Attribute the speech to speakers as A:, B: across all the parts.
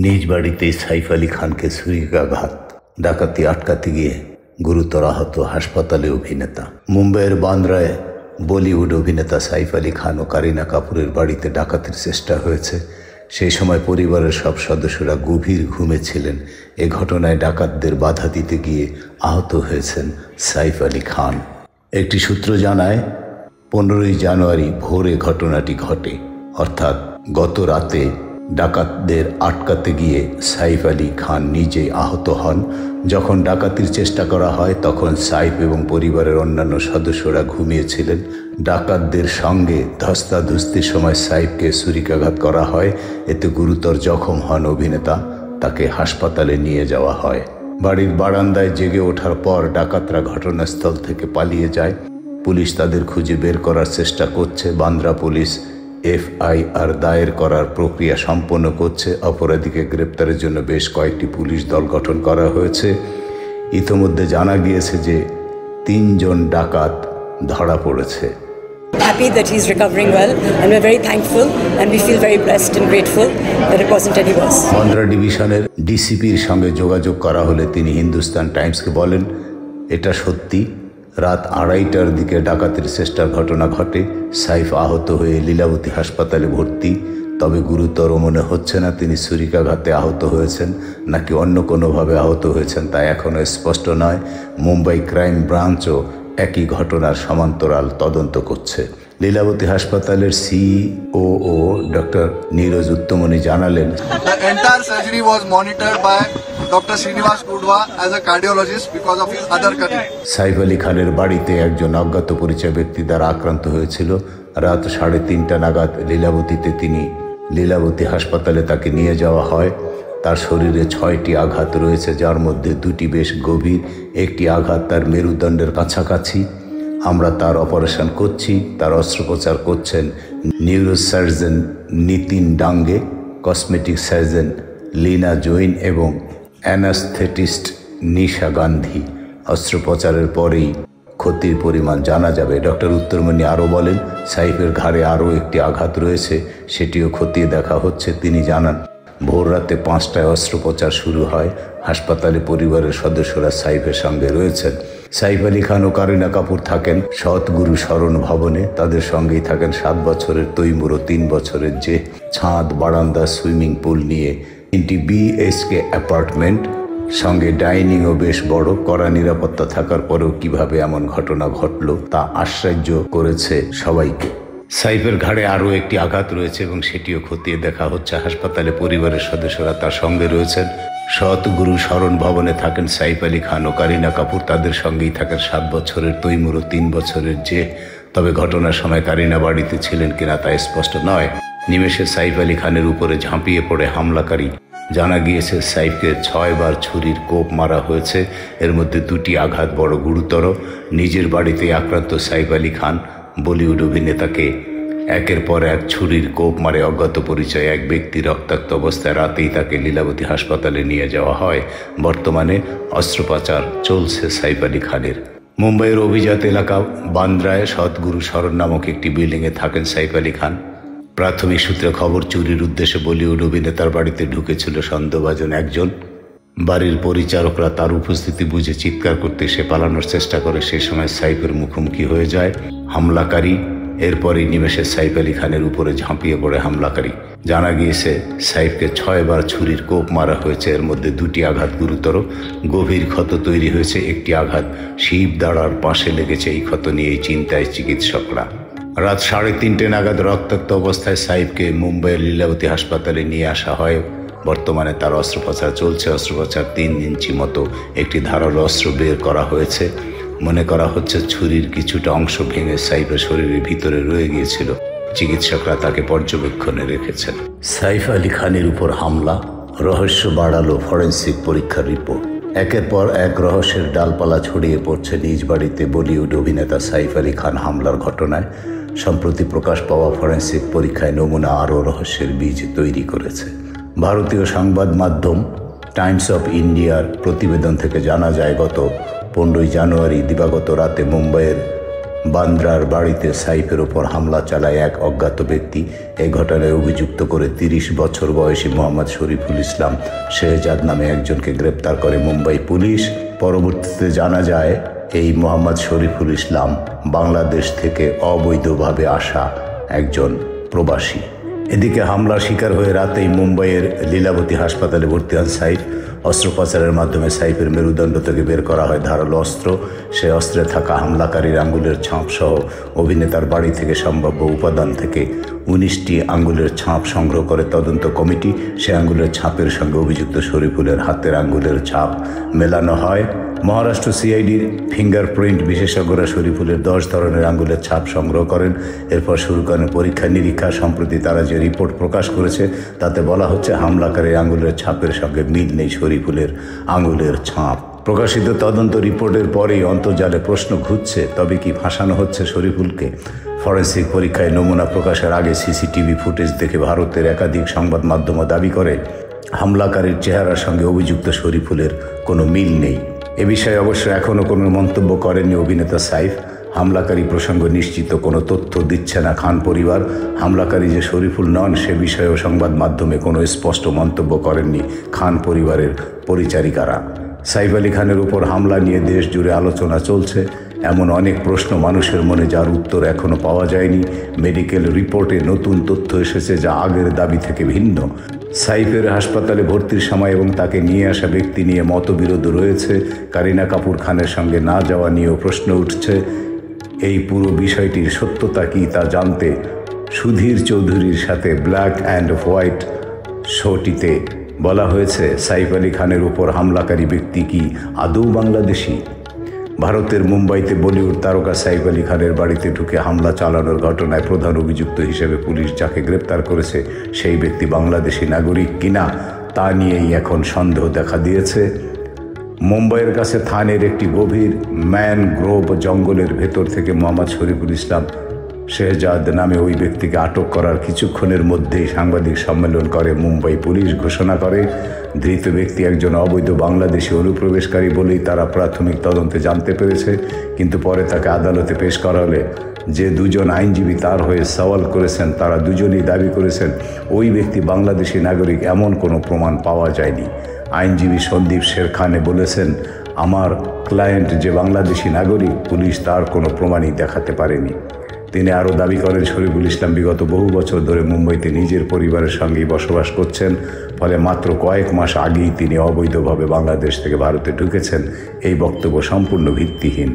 A: নিজ বাড়িতেই সাইফ আলী খানকে ছুরিকাঘাত, ডাকাতি আটকাতে গিয়ে গুরুতর আহত, হাসপাতালে অভিনেতা। মুম্বাইয়ের বান্দ্রায় বলিউড অভিনেতা সাইফ আলী খান ও কারিনা কাপুরের বাড়িতে ডাকাতির চেষ্টা হয়েছে। সেই সময় পরিবারের সব সদস্যরা গভীর ঘুমে ছিলেন। এ ঘটনায় ডাকাতদের বাধা দিতে গিয়ে আহত হয়েছেন সাইফ আলী খান। একটি সূত্র জানায়, 15ই জানুয়ারি ভোরে ঘটনাটি ঘটে, অর্থাৎ গত রাতে ডাকাতদের আটকাতে গিয়ে সাইফ আলী খান নিজেই আহত হন। যখন ডাকাতির চেষ্টা করা হয় তখন সাইফ এবং পরিবারের অন্যান্য সদস্যরা ঘুমিয়েছিলেন। ডাকাতদের সঙ্গে ধস্তাধস্তির সময় সাইফকে ছুরিকাঘাত করা হয়। এতে গুরুতর জখম হন অভিনেতা। তাকে হাসপাতালে নিয়ে যাওয়া হয়। বাড়ির বারান্দায় জেগে ওঠার পর ডাকাতরা ঘটনাস্থল থেকে পালিয়ে যায়। পুলিশ তাদের খুঁজে বের করার চেষ্টা করছে। বান্দ্রা পুলিশ এফআইআর দায়ের করার প্রক্রিয়া সম্পন্ন করছে। অপরাধীকে গ্রেপ্তারের জন্য বেশ কয়েকটি পুলিশ দল গঠন করা হয়েছে। ইতোমধ্যে জানা গিয়েছে যে 3 জন ডাকাত ধরা পড়েছে।
B: Happy that he's recovering well, and we're very thankful and we feel very blessed and grateful that it wasn't any worse.
A: Bandra ডিভিশনের ডিসিপির সঙ্গে যোগাযোগ করা হলে তিনি হিন্দুস্তান টাইমসকে বলেন, এটা সত্যি, রাত 2:30টার দিকে ডাকাতির চেষ্টার ঘটনা ঘটে। সাইফ আহত হয়ে লীলাবতী হাসপাতালে ভর্তি। তবে গুরুতর মনে হচ্ছে না তিনি ছুরিকাঘাতে আহত হয়েছেন নাকি অন্য কোনোভাবে আহত হয়েছেন তা এখনও স্পষ্ট নয়। মুম্বাই ক্রাইম ব্রাঞ্চও একই ঘটনার সমান্তরাল তদন্ত করছে। লীলাবতী হাসপাতালের সিইও ডক্টর নীরজ উত্তমনি জানালেন,
C: The entire surgery was monitored by Dr. Srinivas Kudwa as a cardiologist because of his other career.
A: Saif Ali খানের বাড়িতে একজন অজ্ঞাত পরিচয় ব্যক্তি দ্বারা আক্রান্ত হয়েছিল। রাত 3:30 নাগাদ লীলাবতী হাসপাতালে তাকে নিয়ে যাওয়া হয়। তার শরীরে 6টি আঘাত রয়েছে, যার মধ্যে 2টি বেশ গভীর। একটি আঘাত তার মেরুদণ্ডের কাছাকাছি। আমরা তার অপারেশন করছি। তার অস্ত্রোপচার করছেন neurosurgeon Nitin ডাঙ্গে, cosmetic surgeon Leena Jain এবং অ্যানাস্থেটিস্ট নিশা গান্ধী। অস্ত্রোপচারের পরেই ক্ষতির পরিমাণ জানা যাবে। ডক্টর উত্তরমণি আরও বলেন, সাইফের ঘাড়ে আরও একটি আঘাত রয়েছে, সেটিও খতিয়ে দেখা হচ্ছে। তিনি জানান, ভোর রাতে 5টায় অস্ত্রোপচার শুরু হয়। হাসপাতালে পরিবারের সদস্যরা সাইফের সঙ্গে রয়েছেন। সাইফ আলী খান ও কারিনা কাপুর থাকেন সৎগুরু স্মরণ ভবনে। তাদের সঙ্গেই থাকেন 7 বছরের তৈমুর ও 3 বছরের যে। ছাদ, বারান্দা, সুইমিং পুল নিয়ে 3টি বিএইচকে অ্যাপার্টমেন্ট, সঙ্গে ডাইনিংও বেশ বড়। কড়া নিরাপত্তা থাকার পরেও কিভাবে এমন ঘটনা ঘটল তা আশ্চর্য করেছে সবাইকে। সাইফের ঘাড়ে আরও একটি আঘাত রয়েছে এবং সেটিও খতিয়ে দেখা হচ্ছে। হাসপাতালে পরিবারের সদস্যরা তার সঙ্গে রয়েছেন। সৎগুরু স্মরণ ভবনে থাকেন সাইফ আলী খান ও কারিনা কাপুর। তাদের সঙ্গেই থাকেন 7 বছরের তৈমুর ও 3 বছরের যে। তবে ঘটনার সময় কারিনা বাড়িতে ছিলেন কিনা তা স্পষ্ট নয়। নিমেষে সাইফ আলী খানের উপরে ঝাঁপিয়ে পড়ে হামলাকারী। জানা গিয়েছে সাইফকে 6 বার ছুরির কোপ মারা হয়েছে। এর মধ্যে 2টি আঘাত বড় গুরুতর। নিজের বাড়িতে আক্রান্ত সাইফ আলী খান বলিউড অভিনেতাকে একের পর এক ছুরির কোপ মারে অজ্ঞাত পরিচয় এক ব্যক্তি। রক্তাক্ত অবস্থায় রাতেই তাকে লীলাবতী হাসপাতালে নিয়ে যাওয়া হয়। বর্তমানে অস্ত্রোপচার চলছে সাইফ আলী খানের। মুম্বাইয়ের অভিজাত এলাকা বান্দ্রায় সৎগুরু স্মরণ নামক একটি বিল্ডিংয়ে থাকেন সাইফ আলী খান। প্রাথমিক সূত্রে খবর, চুরির উদ্দেশ্যে বলিউড অভিনেতার বাড়িতে ঢুকেছিল সন্দেহভাজন একজন। বাড়ির পরিচারকরা তার উপস্থিতি বুঝে চিৎকার করতে সে পালানোর চেষ্টা করে। সে সময় সাইফের মুখোমুখি হয়ে যায় হামলাকারী। এরপরই নিমেষে সাইফ আলী খানের উপরে ঝাঁপিয়ে পড়ে হামলাকারী। জানা গিয়েছে সাইফকে 6 বার ছুরির কোপ মারা হয়েছে। এর মধ্যে 2টি আঘাত গুরুতর। গভীর ক্ষত তৈরি হয়েছে। একটি আঘাত শিব দাঁড়ার পাশে লেগেছে। এই ক্ষত নিয়েই চিন্তায় চিকিৎসকরা। রাত 3:30 নাগাদ রক্তাক্ত অবস্থায় সাইফকে মুম্বাইয়ের লীলাবতী হাসপাতালে নিয়ে আসা হয়। বর্তমানে তার অস্ত্রোপচার চলছে। অস্ত্রোপচার 3 ইঞ্চি মতো একটি ধারালো অস্ত্র বের করা হয়েছে। মনে করা হচ্ছে ছুরির কিছুটা অংশ ভেঙে সাইফের শরীরের ভিতরে রয়ে গিয়েছিল। চিকিৎসকরা তাকে পর্যবেক্ষণে রেখেছেন। সাইফ আলী খানের উপর হামলা, রহস্য বাড়ালো ফরেন্সিক পরীক্ষার রিপোর্ট। একের পর এক রহস্যের ডালপালা ছড়িয়ে পড়ছে নিজ বাড়িতে বলিউড অভিনেতা সাইফ আলী খান হামলার ঘটনায়। সম্প্রতি প্রকাশ পাওয়া ফরেন্সিক পরীক্ষায় নমুনা আরও রহস্যের বীজ তৈরি করেছে। ভারতীয় সংবাদ মাধ্যম টাইমস অফ ইন্ডিয়ার প্রতিবেদন থেকে জানা যায়, গত 15ই জানুয়ারি দিবাগত রাতে মুম্বাইয়ের বান্দ্রার বাড়িতে সাইফের ওপর হামলা চালায় এক অজ্ঞাত ব্যক্তি। এই ঘটনায় অভিযুক্ত করে 30 বছর বয়সী মোহাম্মদ শরীফুল ইসলাম শেহজাদ নামে একজনকে গ্রেপ্তার করে মুম্বাই পুলিশ। পরবর্তীতে জানা যায় এই মোহাম্মদ শরীফুল ইসলাম বাংলাদেশ থেকে অবৈধভাবে আসা একজন প্রবাসী। এদিকে হামলার শিকার হয়ে রাতেই মুম্বাইয়ের লীলাবতী হাসপাতালে ভর্তি হন সাইফ। অস্ত্রোপচারের মাধ্যমে সাইফের মেরুদণ্ড থেকে বের করা হয় ধারালো অস্ত্র। সে অস্ত্রে থাকা হামলাকারীর আঙ্গুলের ছাপ সহ অভিনেতার বাড়ি থেকে সম্ভাব্য উপাদান থেকে 19টি আঙ্গুলের ছাপ সংগ্রহ করে তদন্ত কমিটি। সে আঙ্গুলের ছাপের সঙ্গে অভিযুক্ত শরীফুলের হাতের আঙ্গুলের ছাপ মেলানো হয়। মহারাষ্ট্র সিআইডির ফিঙ্গারপ্রিন্ট বিশেষজ্ঞরা শরীফুলের 10 ধরনের আঙ্গুলের ছাপ সংগ্রহ করেন। এরপর শুরু করেন পরীক্ষা নিরীক্ষা। সম্প্রতি তারা যে রিপোর্ট প্রকাশ করেছে তাতে বলা হচ্ছে হামলাকারীর আঙ্গুলের ছাপের সঙ্গে মিল নেই শরীফুলের আঙ্গুলের ছাপ। প্রকাশিত তদন্ত রিপোর্টের পরেই অন্তর্জালে প্রশ্ন ঘুরছে, তবে কি ফাঁসানো হচ্ছে শরীফুলকে? ফরেন্সিক পরীক্ষায় নমুনা প্রকাশের আগে সিসিটিভি ফুটেজ দেখে ভারতের একাধিক সংবাদ মাধ্যম দাবি করে হামলাকারীর চেহারার সঙ্গে অভিযুক্ত শরীফুলের কোনো মিল নেই। এ বিষয়ে অবশ্য এখনও কোনো মন্তব্য করেননি অভিনেতা সাইফ। হামলাকারী প্রসঙ্গ নিশ্চিত কোনো তথ্য দিচ্ছে না খান পরিবার। হামলাকারী যে শরীফুল নন সে বিষয়েও সংবাদ মাধ্যমে কোনো স্পষ্ট মন্তব্য করেননি খান পরিবারের পরিচারিকারা। সাইফ আলী খানের উপর হামলা নিয়ে দেশ জুড়ে আলোচনা চলছে। এমন অনেক প্রশ্ন মানুষের মনে যার উত্তর এখনও পাওয়া যায়নি। মেডিকেল রিপোর্টে নতুন তথ্য এসেছে যা আগের দাবি থেকে ভিন্ন। সাইফের হাসপাতালে ভর্তির সময় এবং তাকে নিয়ে আসা ব্যক্তি নিয়ে মতবিরোধ রয়েছে। কারিনা কাপুর খানের সঙ্গে না যাওয়া নিয়েও প্রশ্ন উঠছে। এই পুরো বিষয়টির সত্যতা কি তা জানতে সুধীর চৌধুরীর সাথে ব্ল্যাক অ্যান্ড হোয়াইট শোটিতে বলা হয়েছে সাইফ আলী খানের উপর হামলাকারী ব্যক্তি কি আদৌ বাংলাদেশি? ভারতের মুম্বাইতে বলিউড তারকা সাইফ আলী খানের বাড়িতে ঢুকে হামলা চালানোর ঘটনায় প্রধান অভিযুক্ত হিসেবে পুলিশ যাকে গ্রেপ্তার করেছে সেই ব্যক্তি বাংলাদেশি নাগরিক কিনা তা নিয়েই এখন সন্দেহ দেখা দিয়েছে। মুম্বাইয়ের কাছে থানের একটি গভীর ম্যানগ্রোভ জঙ্গলের ভেতর থেকে মোহাম্মদ শরীফুল ইসলাম শেহজাদ নামে ওই ব্যক্তিকে আটক করার কিছুক্ষণের মধ্যেই সাংবাদিক সম্মেলন করে মুম্বাই পুলিশ। ঘোষণা করে ধৃত ব্যক্তি একজন অবৈধ বাংলাদেশি অনুপ্রবেশকারী বলেই তারা প্রাথমিক তদন্তে জানতে পেরেছে। কিন্তু পরে তাকে আদালতে পেশ করা হলে যে দুজন আইনজীবী তার হয়ে সওয়াল করেছেন তারা দুজনেই দাবি করেছেন ওই ব্যক্তি বাংলাদেশি নাগরিক এমন কোনো প্রমাণ পাওয়া যায়নি। আইনজীবী সন্দীপ শেরখানে বলেছেন, আমার ক্লায়েন্ট যে বাংলাদেশি নাগরিক পুলিশ তার কোনো প্রমাণই দেখাতে পারেনি। তিনি আরও দাবি করেন শরীফুল ইসলাম বিগত বহু বছর ধরে মুম্বাইতে নিজের পরিবারের সঙ্গেই বসবাস করছেন, ফলে মাত্র কয়েক মাস আগেই তিনি অবৈধভাবে বাংলাদেশ থেকে ভারতে ঢুকেছেন। এই বক্তব্য সম্পূর্ণ ভিত্তিহীন।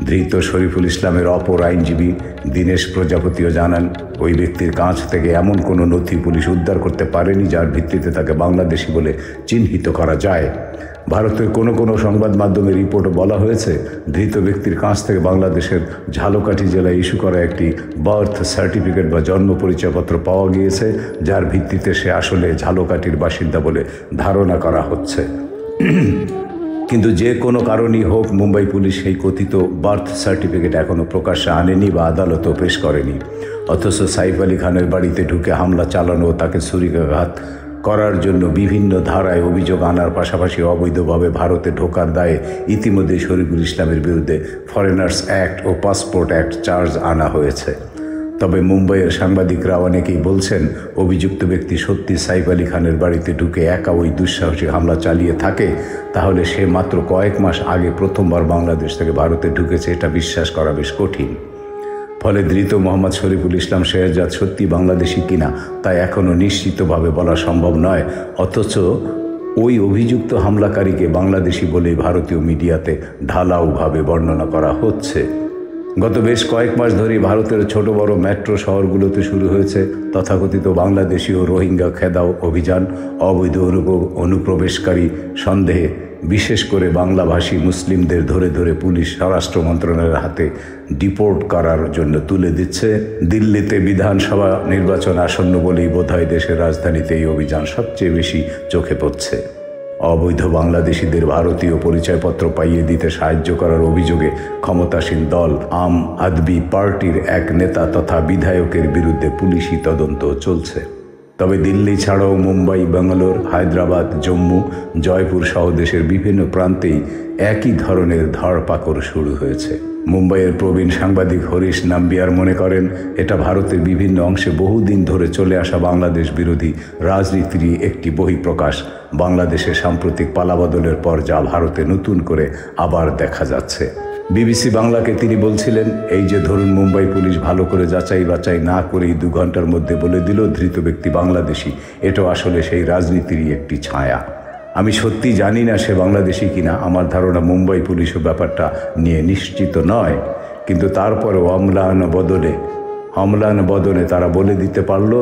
A: ধৃত শরীফুল ইসলামের অপর আইনজীবী দীনেশ প্রজাপতিও জানান ওই ব্যক্তির কাছ থেকে এমন কোনো নথি পুলিশ উদ্ধার করতে পারেনি যার ভিত্তিতে তাকে বাংলাদেশি বলে চিহ্নিত করা যায়। ভারতের কোনো সংবাদ মাধ্যমে রিপোর্টে বলা হয়েছে ধৃত ব্যক্তির কাছ থেকে বাংলাদেশের ঝালকাঠি জেলায় ইস্যু করা একটি বার্থ সার্টিফিকেট বা জন্ম পরিচয়পত্র পাওয়া গিয়েছে, যার ভিত্তিতে সে আসলে ঝালকাঠির বাসিন্দা বলে ধারণা করা হচ্ছে। কিন্তু যে কোনো কারণেই হোক মুম্বাই পুলিশ সেই কথিত বার্থ সার্টিফিকেট এখনও প্রকাশ্যে আনেনি বা আদালতেও পেশ করেনি। অথচ সাইফ আলী খানের বাড়িতে ঢুকে হামলা চালানো ও তাকে ছুরিকাঘাত করার জন্য বিভিন্ন ধারায় অভিযোগ আনার পাশাপাশি অবৈধভাবে ভারতে ঢোকার দায়ে ইতিমধ্যে শরীফুল ইসলামের বিরুদ্ধে ফরেনার্স অ্যাক্ট ও পাসপোর্ট অ্যাক্ট চার্জ আনা হয়েছে। তবে মুম্বাইয়ের সাংবাদিকরা অনেকেই বলছেন অভিযুক্ত ব্যক্তি সত্যি সাইফ আলী খানের বাড়িতে ঢুকে একা ওই দুঃসাহসিক হামলা চালিয়ে থাকে তাহলে সে মাত্র কয়েক মাস আগে প্রথমবার বাংলাদেশ থেকে ভারতে ঢুকেছে এটা বিশ্বাস করা বেশ কঠিন। ফলে ধৃত মোহাম্মদ শরীফুল ইসলাম শেহজাদ সত্যি বাংলাদেশি কিনা তা এখনও নিশ্চিতভাবে বলা সম্ভব নয়। অথচ ওই অভিযুক্ত হামলাকারীকে বাংলাদেশি বলেই ভারতীয় মিডিয়াতে ঢালাওভাবে বর্ণনা করা হচ্ছে। গত বেশ কয়েক মাস ধরেই ভারতের ছোট বড় মেট্রো শহরগুলোতে শুরু হয়েছে তথাকথিত বাংলাদেশি ও রোহিঙ্গা খেদাও অভিযান। অবৈধ অনুপ্রবেশকারী সন্দেহে বিশেষ করে বাংলাভাষী মুসলিমদের ধরে ধরে পুলিশ স্বরাষ্ট্র মন্ত্রণালয়ের হাতে ডিপোর্ট করার জন্য তুলে দিচ্ছে। দিল্লিতে বিধানসভা নির্বাচন আসন্ন বলেই বোধহয় দেশের রাজধানীতে এই অভিযান সবচেয়ে বেশি চোখে পড়ছে। অবৈধ বাংলাদেশিদের ভারতীয় পরিচয়পত্র পাইয়ে দিতে সাহায্য করার অভিযোগে ক্ষমতাসীন দল আম আদমি পার্টির এক নেতা তথা বিধায়কের বিরুদ্ধে পুলিশি তদন্ত চলছে। তবে দিল্লি ছাড়াও মুম্বাই, ব্যাঙ্গালোর, হায়দ্রাবাদ, জম্মু, জয়পুর সহ দেশের বিভিন্ন প্রান্তেই একই ধরনের ধরপাকড় শুরু হয়েছে। মুম্বাইয়ের প্রবীণ সাংবাদিক হরিশ নাম্বিয়ার মনে করেন এটা ভারতের বিভিন্ন অংশে বহুদিন ধরে চলে আসা বাংলাদেশ বিরোধী রাজনীতির একটি বহিঃপ্রকাশ। বাংলাদেশের সাম্প্রতিক পালাবদলের পর যা ভারতে নতুন করে আবার দেখা যাচ্ছে। বিবিসি বাংলাকে তিনি বলছিলেন, এই যে ধরুন মুম্বাই পুলিশ ভালো করে যাচাই বাছাই না করেই 2 ঘন্টার মধ্যে বলে দিল ধৃত ব্যক্তি বাংলাদেশি, এটাও আসলে সেই রাজনীতিরই একটি ছায়া। আমি সত্যি জানি না সে বাংলাদেশি কিনা, আমার ধারণা মুম্বাই পুলিশও ব্যাপারটা নিয়ে নিশ্চিত নয়, কিন্তু তারপরেও অম্লান বদনে তারা বলে দিতে পারল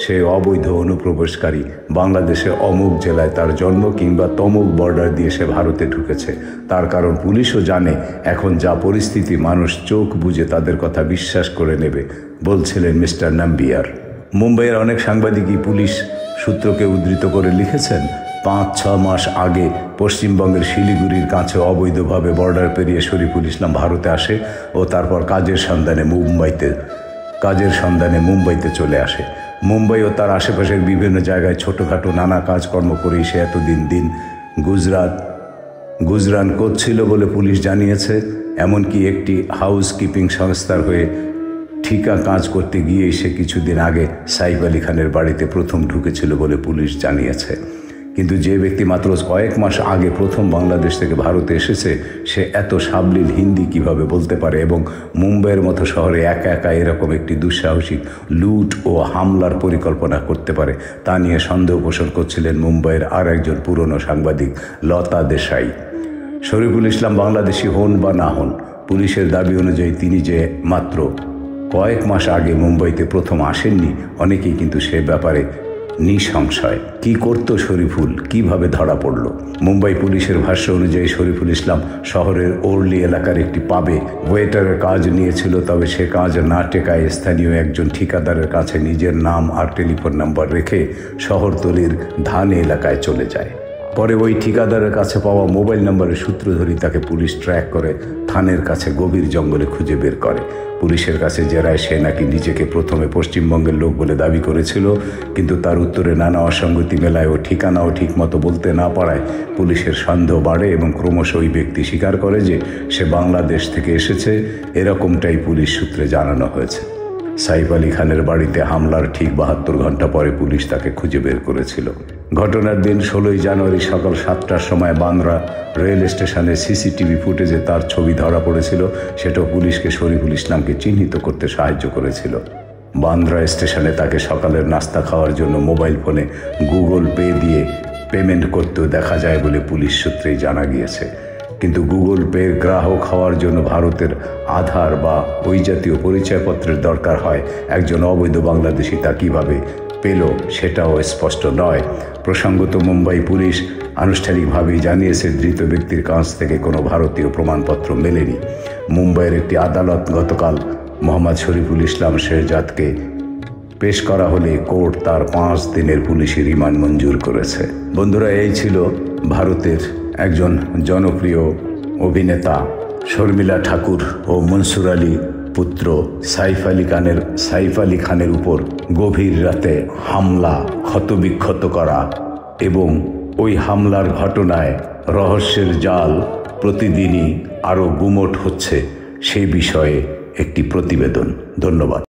A: সে অবৈধ অনুপ্রবেশকারী, বাংলাদেশে অমুক জেলায় তার জন্ম কিংবা তমুক বর্ডার দিয়ে সে ভারতে ঢুকেছে। তার কারণ পুলিশও জানে এখন যা পরিস্থিতি, মানুষ চোখ বুজে তাদের কথা বিশ্বাস করে নেবে, বলছিলেন মিস্টার নাম্বিয়ার। মুম্বাইয়ের অনেক সাংবাদিকই পুলিশ সূত্রকে উদ্ধৃত করে লিখেছেন, 5-6 মাস আগে পশ্চিমবঙ্গের শিলিগুড়ির কাছে অবৈধভাবে বর্ডার পেরিয়ে শরীফুল ইসলাম ভারতে আসে ও তারপর কাজের সন্ধানে মুম্বাইতে চলে আসে। মুম্বাই ও তার আশেপাশের বিভিন্ন জায়গায় ছোটোখাটো নানা কাজকর্ম করেই সে এতদিন গুজরান করছিল বলে পুলিশ জানিয়েছে। এমনকি একটি হাউসকিপিং সংস্থার হয়ে ঠিকা কাজ করতে গিয়েই সে কিছুদিন আগে সাইফ আলী খানের বাড়িতে প্রথম ঢুকেছিল বলে পুলিশ জানিয়েছে। কিন্তু যে ব্যক্তি মাত্র কয়েক মাস আগে প্রথম বাংলাদেশ থেকে ভারতে এসেছে, সে এত সাবলীল হিন্দি কিভাবে বলতে পারে এবং মুম্বাইয়ের মতো শহরে একা একা এরকম একটি দুঃসাহসিক লুট ও হামলার পরিকল্পনা করতে পারে, তা নিয়ে সন্দেহ পোষণ করছিলেন মুম্বাইয়ের আর একজন পুরনো সাংবাদিক লতা দেশাই। শরীফুল ইসলাম বাংলাদেশি হন বা না হন, পুলিশের দাবি অনুযায়ী তিনি যে মাত্র কয়েক মাস আগে মুম্বাইতে প্রথম আসেননি, অনেকেই কিন্তু সে ব্যাপারে নিঃসংশয়। কি করতো শরীফুল, কিভাবে ধরা পড়ল? মুম্বাই পুলিশের ভাষ্য অনুযায়ী শরীফুল ইসলাম শহরের ওরলি এলাকার একটি পাবে ওয়েটারের কাজ নিয়েছিল, তবে সে কাজ না টেকায় স্থানীয় একজন ঠিকাদারের কাছে নিজের নাম আর টেলিফোন নাম্বার রেখে শহরতলির ধান এলাকায় চলে যায়। পরে ওই ঠিকাদারের কাছে পাওয়া মোবাইল নম্বরের সূত্র ধরেই তাকে পুলিশ ট্র্যাক করে থানের কাছে গভীর জঙ্গলে খুঁজে বের করে। পুলিশের কাছে জেরায় সে নাকি নিজেকে প্রথমে পশ্চিমবঙ্গের লোক বলে দাবি করেছিল, কিন্তু তার উত্তরে নানা অসঙ্গতি মেলায় ও ঠিকানাও ঠিকমতো বলতে না পারায় পুলিশের সন্দেহ বাড়ে এবং ক্রমশ ওই ব্যক্তি স্বীকার করে যে সে বাংলাদেশ থেকে এসেছে। এরকমটাই পুলিশ সূত্রে জানানো হয়েছে। সাইফ আলী খানের বাড়িতে হামলার ঠিক 72 ঘন্টা পরে পুলিশ তাকে খুঁজে বের করেছিল। ঘটনার দিন 16 জানুয়ারি সকাল 7টার সময় বান্দ্রা রেল স্টেশনে সিসিটিভি ফুটেজে তার ছবি ধরা পড়েছিল। সেটাও পুলিশকে শরীফুল ইসলামকে চিহ্নিত করতে সাহায্য করেছিল। বান্দ্রা স্টেশনে তাকে সকালের নাস্তা খাওয়ার জন্য মোবাইল ফোনে গুগল পে দিয়ে পেমেন্ট করতেও দেখা যায় বলে পুলিশ সূত্রেই জানা গিয়েছে। কিন্তু গুগল পে গ্রাহক হওয়ার জন্য ভারতের আধার বা ওই জাতীয় পরিচয়পত্রের দরকার হয়। একজন অবৈধ বাংলাদেশি তা কীভাবে পেল সেটাও স্পষ্ট নয়। প্রসঙ্গত মুম্বাই পুলিশ আনুষ্ঠানিকভাবেই জানিয়েছে ধৃত ব্যক্তির কাছ থেকে কোনো ভারতীয় প্রমাণপত্র মেলেনি। মুম্বাইয়ের একটি আদালত গতকাল মোহাম্মদ শরীফুল ইসলাম শেহজাদকে পেশ করা হলে কোর্ট তার 5 দিনের পুলিশি রিমান্ড মঞ্জুর করেছে। বন্ধুরা, এই ছিল ভারতের একজন জনপ্রিয় অভিনেতা শর্মিলা ঠাকুর ও মনসুর আলী পুত্র সাইফ আলী খানের উপর গভীর রাতে হামলা, ক্ষতবিক্ষত করা এবং ওই হামলার ঘটনায় রহস্যের জাল প্রতিদিনই আরও গুমোট হচ্ছে সেই বিষয়ে একটি প্রতিবেদন। ধন্যবাদ।